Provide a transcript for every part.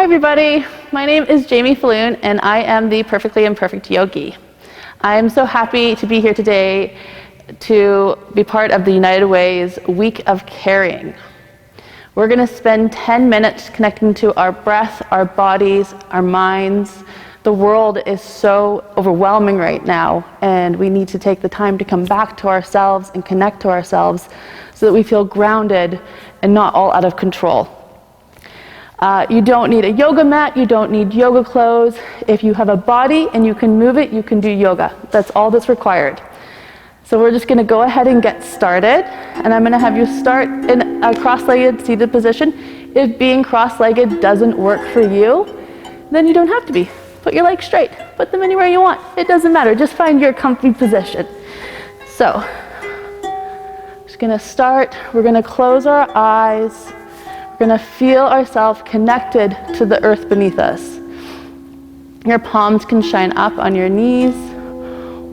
Hi everybody, my name is Jamie Falloon and I am the Perfectly Imperfect Yogi. I am so happy to be here today to be part of the United Way's Week of Caring. We're going to spend 10 minutes connecting to our breath, our bodies, our minds. The world is so overwhelming right now, and we need to take the time to come back to ourselves and connect to ourselves so that we feel grounded and not all out of control. You don't need a yoga mat, you don't need yoga clothes. If you have a body and you can move it, you can do yoga. That's all that's required. So we're just going to go ahead and get started, and I'm going to have you start in a cross-legged seated position. If being cross-legged doesn't work for you, then you don't have to be. Put your legs straight, put them anywhere you want. It doesn't matter, just find your comfy position. So, just going to start, we're going to close our eyes. We're going to feel ourselves connected to the earth beneath us. Your palms can shine up on your knees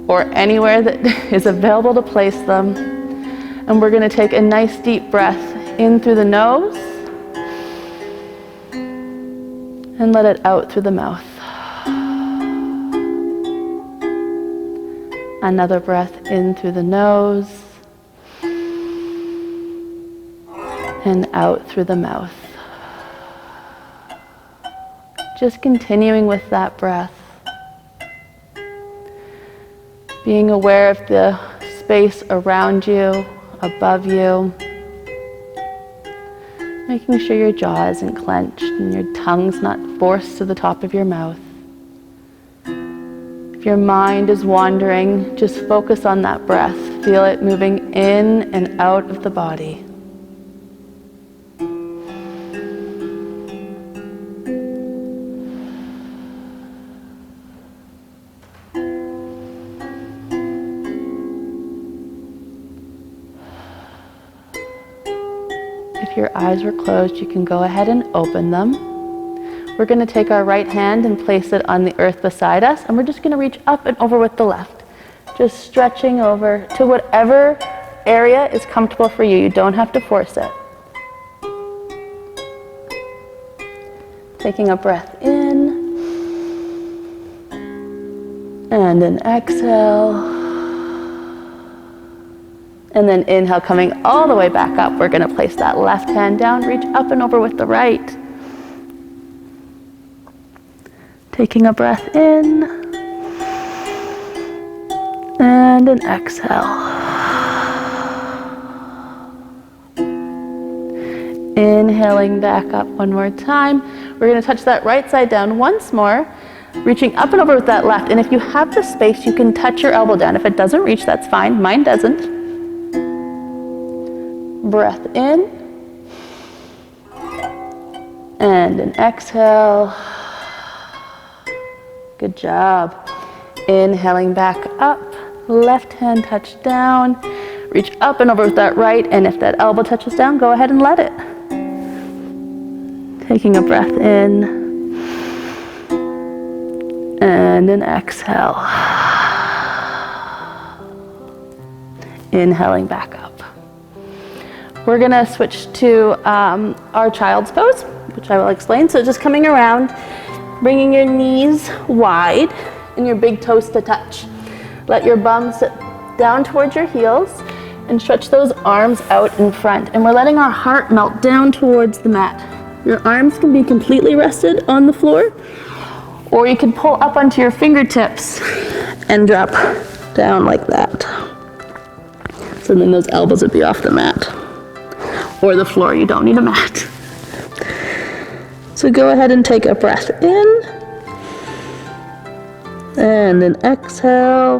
or anywhere that is available to place them. And we're going to take a nice deep breath in through the nose and let it out through the mouth. Another breath in through the nose and out through the mouth. Just continuing with that breath. Being aware of the space around you, above you. Making sure your jaw isn't clenched and your tongue's not forced to the top of your mouth. If your mind is wandering, just focus on that breath. Feel it moving in and out of the body. If your eyes were closed, you can go ahead and open them. We're going to take our right hand and place it on the earth beside us, and we're just going to reach up and over with the left. Just stretching over to whatever area is comfortable for you. You don't have to force it. Taking a breath in, and an exhale. And then inhale, coming all the way back up. We're going to place that left hand down, reach up and over with the right. Taking a breath in, and an exhale. Inhaling back up one more time. We're going to touch that right side down once more, reaching up and over with that left. And if you have the space, you can touch your elbow down. If it doesn't reach, that's fine. Mine doesn't. Breath in, and an exhale. Good job. Inhaling back up, left hand touch down, reach up and over with that right, and if that elbow touches down, go ahead and let it. Taking a breath in, and an exhale. Inhaling back up. We're going to switch to our child's pose, which I will explain. So just coming around, bringing your knees wide and your big toes to touch. Let your bum sit down towards your heels and stretch those arms out in front. And we're letting our heart melt down towards the mat. Your arms can be completely rested on the floor, or you can pull up onto your fingertips and drop down like that. So then those elbows would be off the mat. Or the floor, you don't need a mat. So go ahead and take a breath in, and an exhale.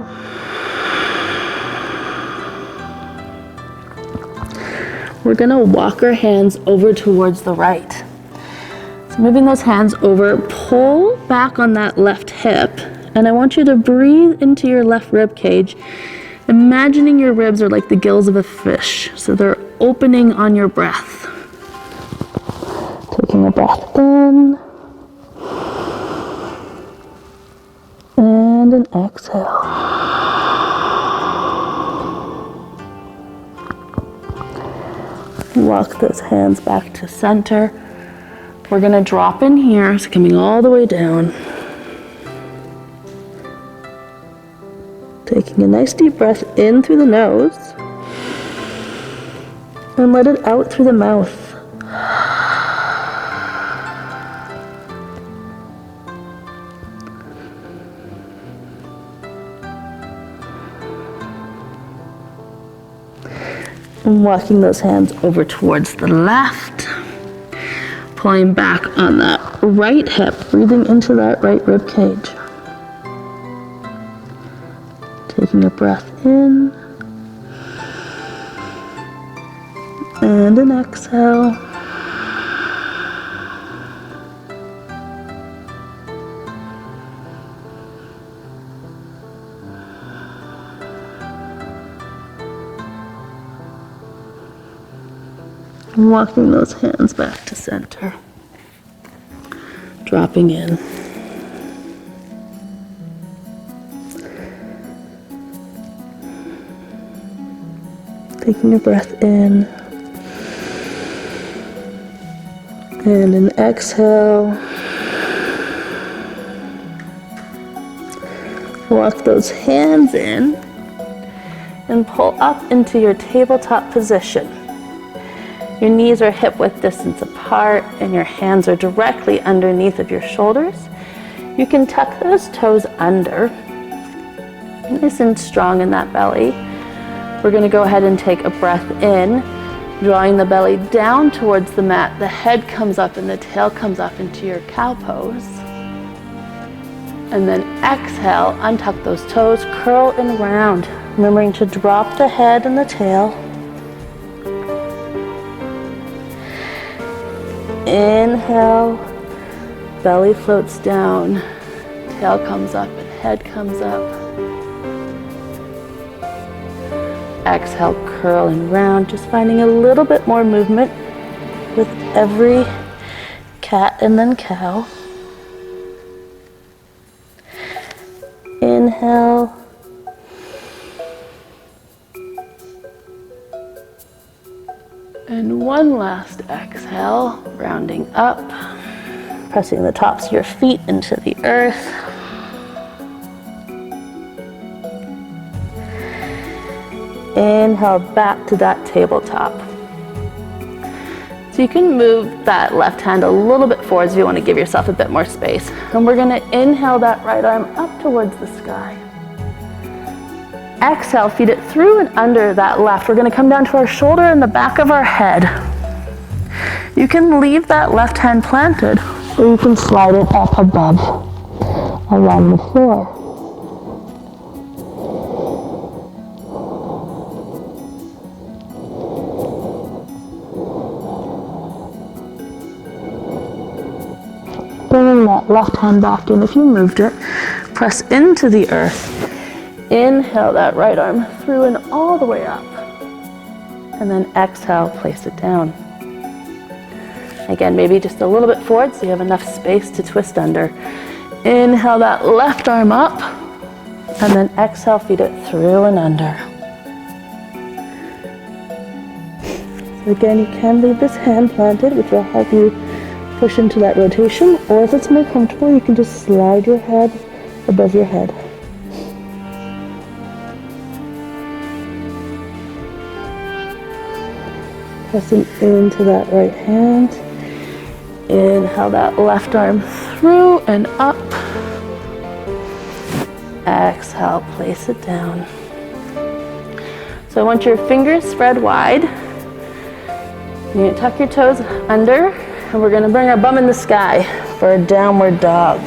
We're gonna walk our hands over towards the right. So moving those hands over, pull back on that left hip, and I want you to breathe into your left rib cage, imagining your ribs are like the gills of a fish, so they're opening on your breath. Taking a breath in, and an exhale. Walk those hands back to center. We're gonna drop in here, so coming all the way down. Taking a nice deep breath in through the nose and let it out through the mouth. And walking those hands over towards the left, pulling back on that right hip, breathing into that right rib cage. Taking a breath in and an exhale. And walking those hands back to center. Dropping in. Taking a breath in and an exhale. Walk those hands in and pull up into your tabletop position. Your knees are hip-width distance apart and your hands are directly underneath of your shoulders. You can tuck those toes under, nice and strong in that belly. We're going to go ahead and take a breath in, drawing the belly down towards the mat. The head comes up and the tail comes up into your cow pose. And then exhale, untuck those toes, curl and round. Remembering to drop the head and the tail. Inhale, belly floats down, tail comes up and head comes up. Exhale, curl and round, just finding a little bit more movement with every cat and then cow. Inhale. And one last exhale, rounding up, pressing the tops of your feet into the earth. Inhale back to that tabletop. So you can move that left hand a little bit forwards if you want to give yourself a bit more space. And we're going to inhale that right arm up towards the sky. Exhale, feed it through and under that left. We're going to come down to our shoulder and the back of our head. You can leave that left hand planted, or you can slide it up above along the floor. Bringing that left hand back in. If you moved it, press into the earth. Inhale that right arm through and all the way up. And then exhale, place it down. Again, maybe just a little bit forward so you have enough space to twist under. Inhale that left arm up. And then exhale, feed it through and under. So again, you can leave this hand planted, which will help you push into that rotation. Or if it's more comfortable, you can just slide your head above your head. Pressing into that right hand. Inhale that left arm through and up. Exhale, place it down. So I want your fingers spread wide. You're going to tuck your toes under, and we're going to bring our bum in the sky for a downward dog.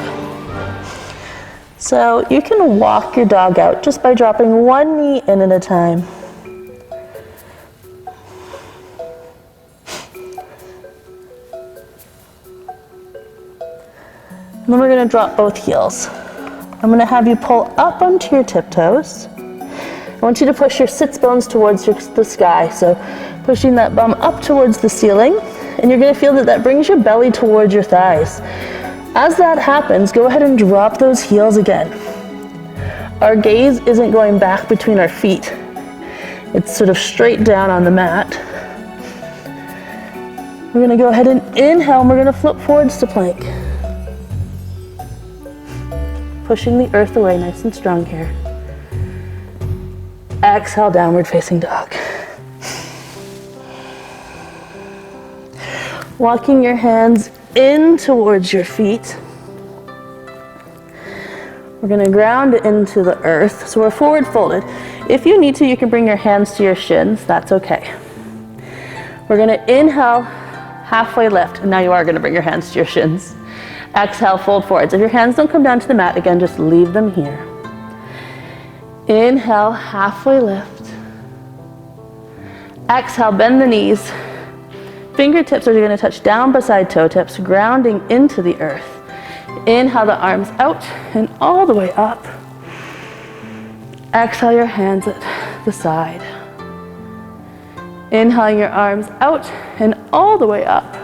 So you can walk your dog out just by dropping one knee in at a time. And then we're going to drop both heels. I'm going to have you pull up onto your tiptoes. I want you to push your sits bones towards the sky. So pushing that bum up towards the ceiling. And you're going to feel that that brings your belly towards your thighs. As that happens, go ahead and drop those heels again. Our gaze isn't going back between our feet. It's sort of straight down on the mat. We're gonna go ahead and inhale, and we're gonna flip forwards to plank. Pushing the earth away nice and strong here. Exhale, downward facing dog. Walking your hands in towards your feet. We're gonna ground into the earth, so we're forward folded. If you need to, you can bring your hands to your shins, that's okay. We're gonna inhale, halfway lift, and now you are gonna bring your hands to your shins. Exhale, fold forwards. If your hands don't come down to the mat, again, just leave them here. Inhale, halfway lift. Exhale, bend the knees. Fingertips are gonna touch down beside toe tips, grounding into the earth. Inhale the arms out and all the way up. Exhale your hands at the side. Inhale your arms out and all the way up.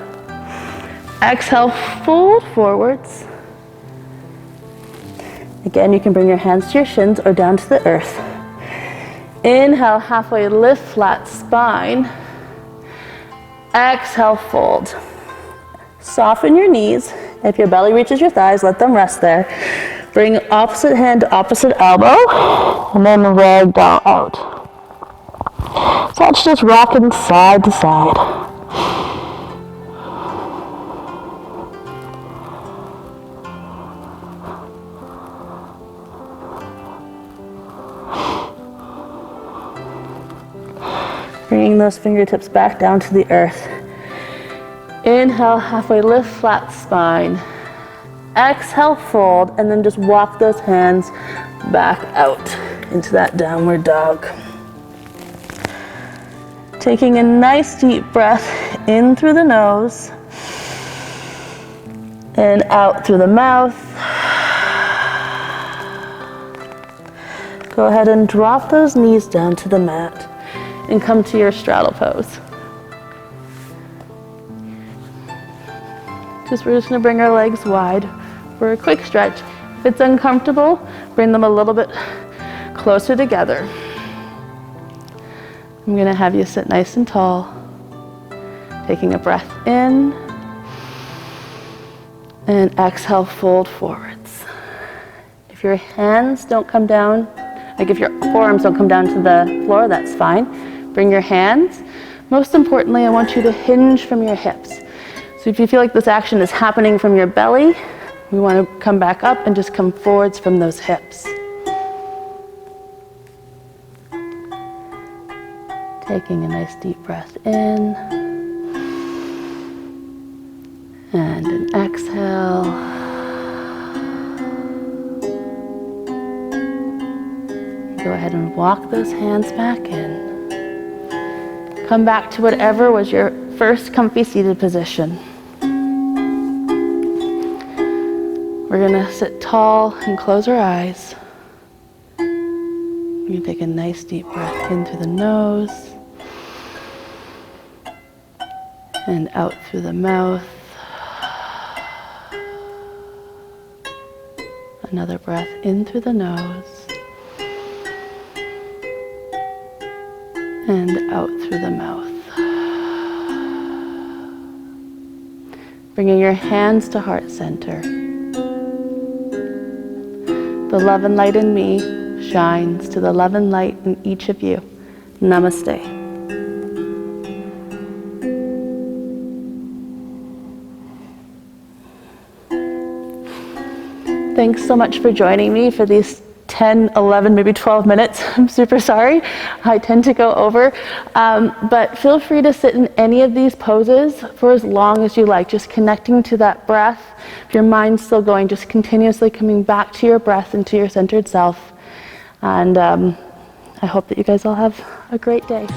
Exhale, fold forwards. Again, you can bring your hands to your shins or down to the earth. Inhale, halfway lift, flat spine. Exhale, fold. Soften your knees. If your belly reaches your thighs, let them rest there. Bring opposite hand to opposite elbow, and then rag down out. So that's just rocking side to side. Bringing those fingertips back down to the earth. Inhale, halfway lift, flat spine. Exhale, fold, and then just walk those hands back out into that downward dog. Taking a nice deep breath in through the nose and out through the mouth. Go ahead and drop those knees down to the mat and come to your straddle pose. We're just gonna bring our legs wide for a quick stretch. If it's uncomfortable, bring them a little bit closer together. I'm gonna have you sit nice and tall, taking a breath in, and exhale, fold forwards. If your hands don't come down, like if your forearms don't come down to the floor, that's fine. Bring your hands. Most importantly, I want you to hinge from your hips. So if you feel like this action is happening from your belly, we want to come back up and just come forwards from those hips. Taking a nice deep breath in and an exhale. Go ahead and walk those hands back in. Come back to whatever was your first comfy seated position. We're gonna sit tall and close our eyes. We're gonna take a nice deep breath in through the nose and out through the mouth. Another breath in through the nose and out through the mouth. Bringing your hands to heart center. The love and light in me shines to the love and light in each of you. Namaste. Thanks so much for joining me for these 10, 11, maybe 12 minutes. I'm super sorry. I tend to go over. But feel free to sit in any of these poses for as long as you like, just connecting to that breath. If your mind's still going, just continuously coming back to your breath and to your centered self. And I hope that you guys all have a great day.